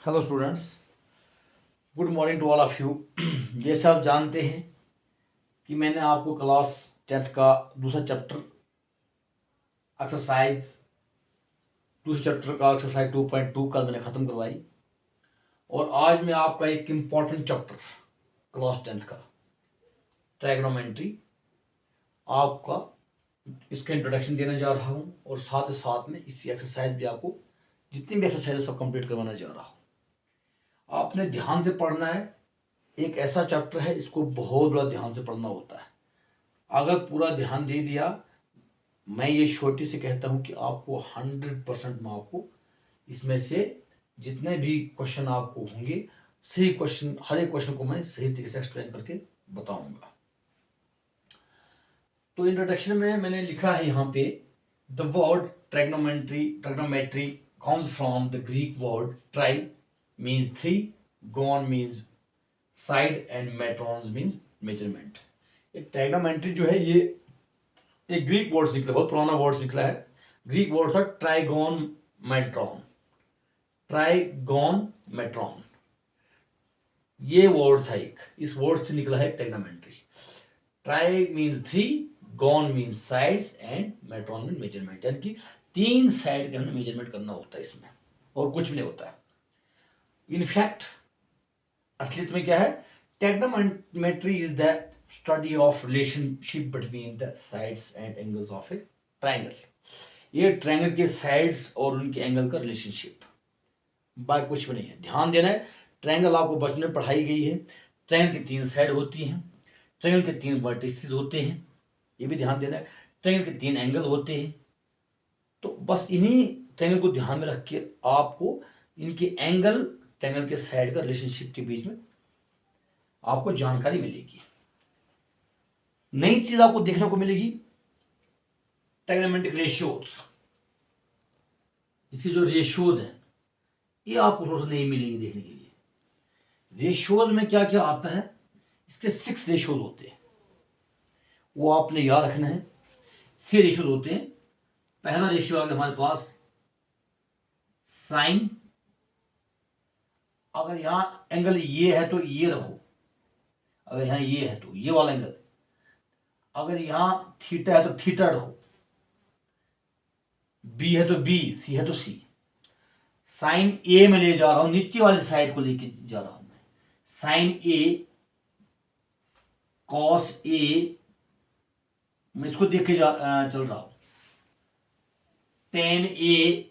Hello students, good morning to all of you. जैसे आप जानते हैं कि मैंने आपको क्लास 10th का दूसरा चैप्टर एक्सरसाइज दूसरे चैप्टर का एक्सरसाइज 2.2 कल मैंने ख़त्म करवाई। और आज मैं आपका एक इम्पॉर्टेंट चैप्टर क्लास 10th का ट्राइगोनोमेट्री आपका इसका इंट्रोडक्शन देने जा रहा हूँ, और साथ ही साथ में इसी एक्सरसाइज भी आपको जितनी भी एक्सरसाइज सब कंप्लीट करवाना जा रहा हूँ। आपने ध्यान से पढ़ना है। एक ऐसा चैप्टर है, इसको बहुत बड़ा ध्यान से पढ़ना होता है। अगर पूरा ध्यान दे दिया, मैं ये छोटी से कहता हूँ कि आपको 100% मैं आपको इसमें से जितने भी क्वेश्चन आपको होंगे, सही क्वेश्चन, हर एक क्वेश्चन को मैं सही तरीके से एक्सप्लेन करके बताऊंगा। तो इंट्रोडक्शन में मैंने लिखा है यहाँ पे, the word trigonometry comes from the Greek word tri means three, gon means side and metrons means measurement। ये ट्राइगोनोमेट्री जो है ये एक ग्रीक वर्ड निकला, बहुत पुराना वर्ड निकला है। ग्रीक वर्ड था ट्राइगोन मेट्रॉन। ये वर्ड था एक, इस वर्ड से निकला है trigonometry. Tri means three, gon means sides and metron mean measurement, यानी कि 3 साइड का हमें मेजरमेंट करना होता है इसमें, और कुछ भी नहीं होता है। इनफैक्ट असलियत में क्या है, trigonometry is the study of relationship between the sides and angles of A triangle. ये ट्राइंगल के साइड्स और उनके एंगल का रिलेशनशिप, बाकी कुछ भी नहीं है। ध्यान देना है, ट्राइंगल आपको बचपन में पढ़ाई गई है। ट्राइंगल की 3 साइड होती हैं, ट्राइंगल के 3 वर्टिसेस होते हैं, ये भी ध्यान देना है। ट्राइंगल के 3 एंगल होते हैं। तो बस इन्हीं ट्राइंगल को ध्यान में रख के आपको इनके एंगल, ट्राइंगल के साइड का रिलेशनशिप के बीच में आपको जानकारी मिलेगी। नई चीज आपको देखने को मिलेगी, ट्राइगोनोमेट्रिक रेशियोज। इसके जो रेशियोज हैं ये आपको थोड़ा सा नहीं मिलेंगे देखने के लिए। रेशियोज में क्या क्या आता है, इसके 6 रेशियोज होते हैं, वो आपने याद रखना है। 6 रेशियोज होते हैं। पहला रेशियो आ गया हमारे पास साइन। अगर यहां एंगल ये है तो ये रखो, अगर यहां ये है तो ये वाला एंगल, अगर यहां थीटा है तो थीटा रखो, बी है तो बी, सी है तो सी। साइन ए में ले जा रहा हूं, नीचे वाली साइड को लेके जा रहा हूं मैं। साइन ए, कॉस ए, मैं इसको देख के चल रहा हूं। Tan A,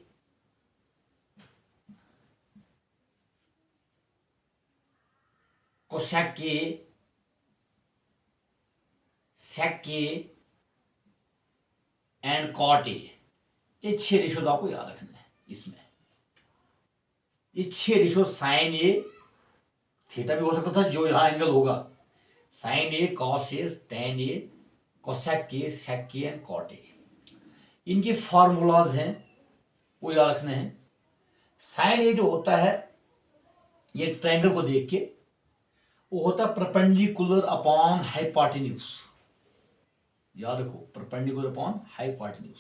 cosec A, sec A and cot A. ये 6 रेशियोज आपको याद रखना है इसमें। ये 6 रेशियो, साइन ए, थीटा भी हो सकता था जो यहां एंगल होगा, sine A, cos A, tan A, cosec A, sec A and cot A. इनके फार्मूलाज हैं, वो याद रखने हैं। साइन ए जो होता है, ये ट्रायंगल को देख के, वो होता है परपेंडिकुलर अपॉन हाइपोटेन्यूज। याद रखो, परपेंडिकुलर अपॉन हाइपोटेन्यूज।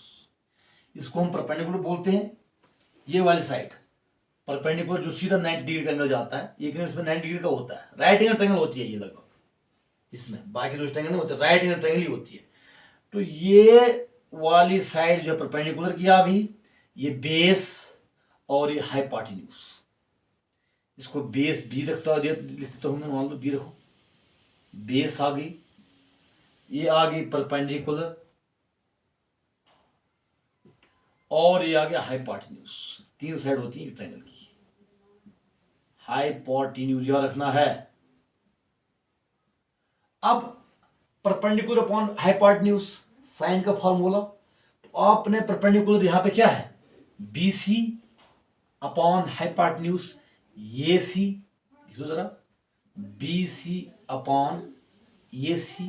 इसको हम परपेंडिकुलर बोलते हैं। ये वाली साइड परपेंडिकुलर जो सीधा 90 डिग्री का एंगल जाता है, ये इसमें 90 डिग्री का होता है। राइट एंगल ट्रायंगल होती है ये लगभग, इसमें बाकी जो ट्रायंगल नहीं होते, राइट एंगल ट्रायंगल ही होती है। तो ये वाली साइड जो परपेंडिकुलर किया अभी, ये बेस और ये हाइपोटेन्यूज। इसको बेस बी रखता लिखता हूं मैं, मान लो बी रखो, बेस आ गई, ये आ गई परपेंडिकुलर, और ये आ गया हाइपोटेन्यूज। 3 साइड होती है ट्रायंगल की। हाइपोटेन्यूज याद रखना है। अब परपेंडिकुलर अपॉन हाइपोटेन्यूज, साइन का फॉर्मूला, तो आपने परपेंडिकुलर यहां पे क्या है, बी सी अपॉन हाइपोटेन्यूज, ये सी लिखो जरा, बी सी अपॉन ये सी।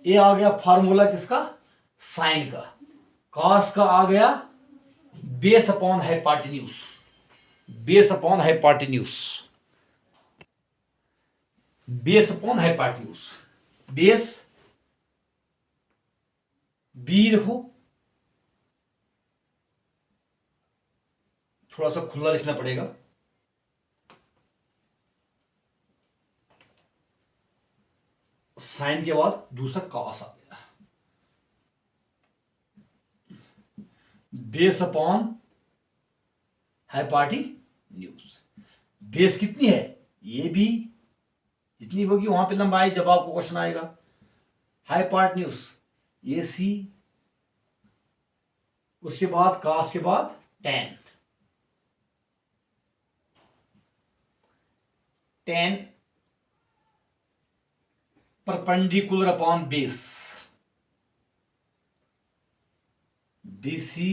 ये आ गया फॉर्मूला किसका, साइन का। कॉस का आ गया base upon hypotenuse, base upon hypotenuse, base upon hypotenuse. Base B रखो, थोड़ा सा खुला लिखना पड़ेगा, साइन के बाद दूसरा कॉस आ गया, बेस अपॉन हाइपोटेन्यूज। बेस कितनी है, ये भी जितनी होगी वहां पे लंबाई, जब आपको क्वेश्चन आएगा। हाइपोटेन्यूज ये सी, उसके बाद कॉस के बाद ten, ten perpendicular upon base, BC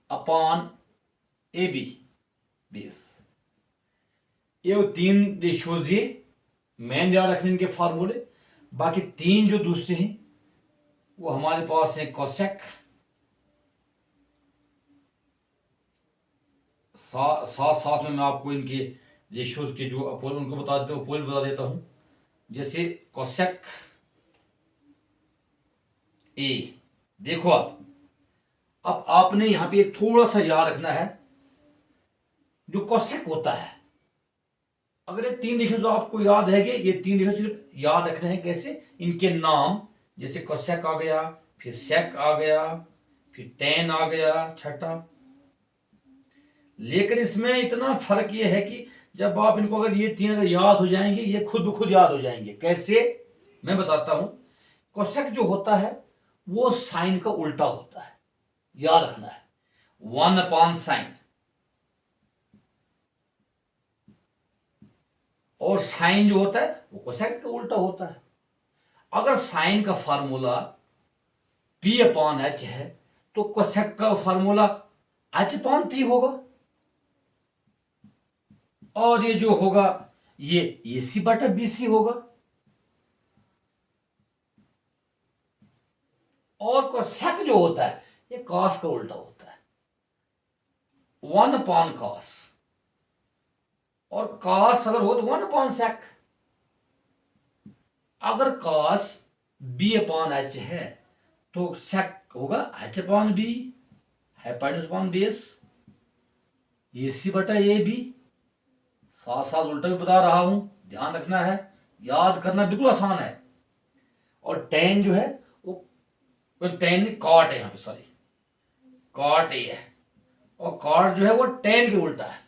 upon AB base. ये तीन रेशियोज, ये मेन याद रखने इनके फार्मूले। बाकी तीन जो दूसरे हैं वो हमारे पास है कोसेक, साथ साथ में मैं आपको इनके रेशियोज के जो अपोल उनको बता देता हूँ, अपोल बता देता हूँ। जैसे कोसेक ए, देखो आप, अब आपने यहां पे एक थोड़ा सा याद रखना है, जो कोसेक होता है, अगर ये तीन रेशियो तो आपको याद है कि ये तीन रेशियो सिर्फ याद रखने हैं। कैसे, इनके नाम, जैसे कोसेक आ गया, फिर सेक आ गया, फिर टेन आ गया छठा। लेकिन इसमें इतना फर्क ये है कि जब आप इनको, अगर ये तीन अगर याद हो जाएंगे, ये खुद ब खुद याद हो जाएंगे। कैसे, मैं बताता हूं। कोसेक जो होता है वो साइन का उल्टा होता है, याद रखना है, 1 अपॉन साइन। और साइन जो होता है वो कोसेक का उल्टा होता है। अगर साइन का फार्मूला P अपॉन H है तो कोसेक का फार्मूला H अपॉन P होगा। और ये जो होगा ये AC बटा BC होगा। और कोसेक जो होता है ये कॉस का उल्टा होता है, 1 अपॉन कॉस। और कॉस अगर हो तो 1 अपॉन सेक। अगर कॉस B अपॉन H है तो सेक होगा H upon B, hypotenuse upon base, AC बटा AB। साथ साथ उल्टा भी बता रहा हूं, ध्यान रखना है, याद करना बिल्कुल आसान है। और टेन जो है वो टेन कॉट है, यहां पे सॉरी, कॉट ए है। और कॉट जो है वो टेन के उल्टा है।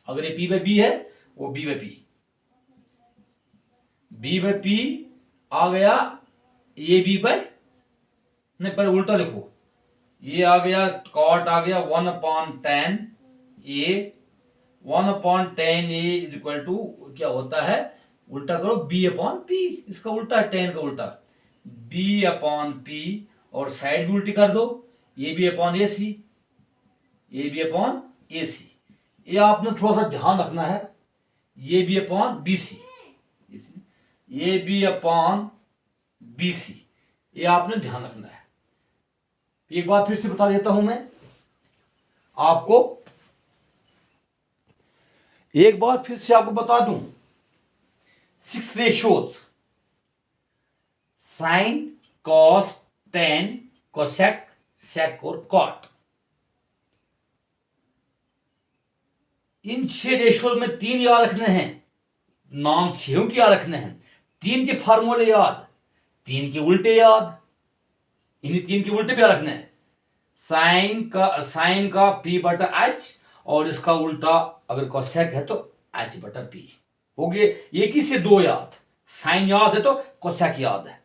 अगर ये P बाई B है वो B by P, B by P आ गया, ये B बाई, नहीं पहले उल्टा लिखो, ये आ गया कॉट आ गया 1 upon tan A, 1 upon tan A is equal to क्या होता है, उल्टा करो B अपॉन P, इसका उल्टा है टेन का उल्टा, B अपॉन P। और साइड भी उल्टी कर दो, ये भी अपॉन AC, ये भी अपॉन AC। ये आपने थोड़ा सा ध्यान रखना है, ये भी अपॉन BC, ये भी अपॉन BC, ये आपने ध्यान रखना है। एक बात फिर से बता देता हूं मैं आपको, एक बार फिर से आपको बता दूं, 6 ratios, sine, cos, tan, cosec, sec और कॉट। इन 6 रेशियोज में 3 याद रखने हैं, नाम 6 के याद रखने हैं, 3 के फार्मूले याद, 3 के उल्टे याद, इन 3 के उल्टे भी याद रखने हैं। साइन का P बटा H, और इसका उल्टा अगर कोसेक है तो H बटा P हो गए। एक ही से 2 याद, साइन याद है तो कोसेक याद है।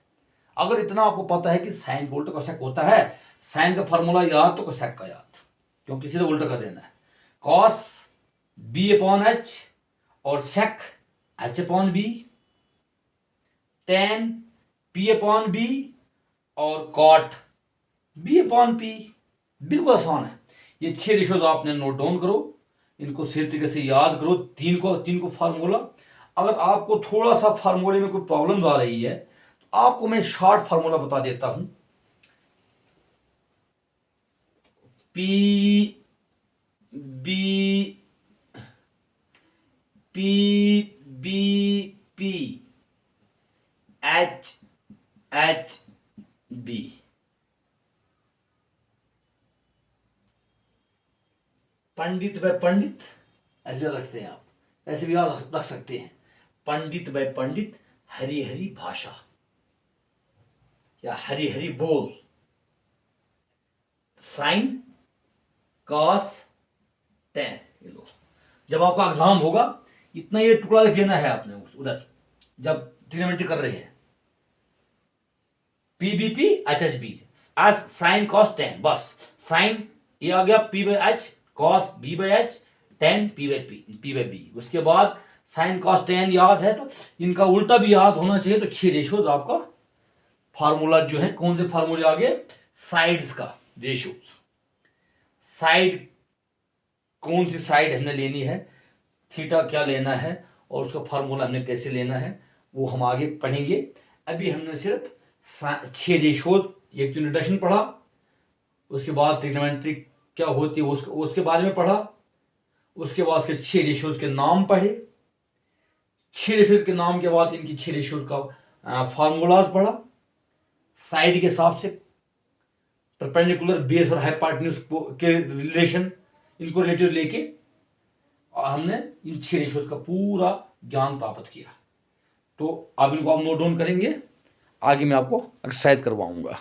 अगर इतना आपको पता है कि साइन का उल्टा कोसेक होता है, साइन का फार्मूला याद तो कोसेक का याद, क्योंकि सीधे उल्टा कर देना है। कॉस B अपॉन H और सेक H upon B, ten P upon B और कॉट B अपॉन P। बिल्कुल आसान है। ये 6 रेशियोज आपने नोट डाउन करो, इनको सही तरीके से याद करो, तीन को फार्मूला। अगर आपको थोड़ा सा फार्मूले में कोई प्रॉब्लम आ रही है तो आपको मैं शॉर्ट फार्मूला बता देता हूं। P B P H B, पंडित बाय पंडित, ऐसे भी रखते हैं आप, ऐसे भी आप रख सकते हैं, पंडित बाय पंडित हरी हरी भाषा या हरी हरी बोल, साइन कॉस टेन। ये लो, जब आपका एग्जाम होगा इतना ये टुकड़ा लिख देना है आपने उधर, जब ट्रिग्नोमेट्री कर रहे हैं, पीबीपी एच एच बी आज साइन कॉस टेन, बस साइन ये आ गया P by H, cos B by H, tan P by B. उसके बाद साइन कॉस टेन याद है तो इनका उल्टा भी याद होना चाहिए। तो 6 रेशियोज आपका फार्मूला जो है, कौन से फार्मूले आगे, साइड्स का रेशियोज, साइड कौन सी साइड हमने लेनी है, थीटा क्या लेना है और उसका फार्मूला हमने कैसे लेना है वो हम आगे पढ़ेंगे। अभी हमने सिर्फ 6 रेशियोज, एक तो इंट्रोडक्शन पढ़ा, उसके बाद ट्रिग्नोमेट्री क्या होती है उसके बारे में पढ़ा, उसके बाद उसके 6 रेशियोज के नाम पढ़े, 6 रेशियोज के नाम के बाद इनकी 6 रेशियोज का फार्मूलाज पढ़ा, साइड के हिसाब से परपेंडिकुलर, बेस और हाइपोटेन्यूज के रिलेशन, इनको रिलेटिव लेके हमने इन 6 रेशियोज का पूरा ज्ञान प्राप्त किया। तो अब इनको आप नोट डाउन करेंगे, आगे मैं आपको एक्सरसाइज करवाऊंगा।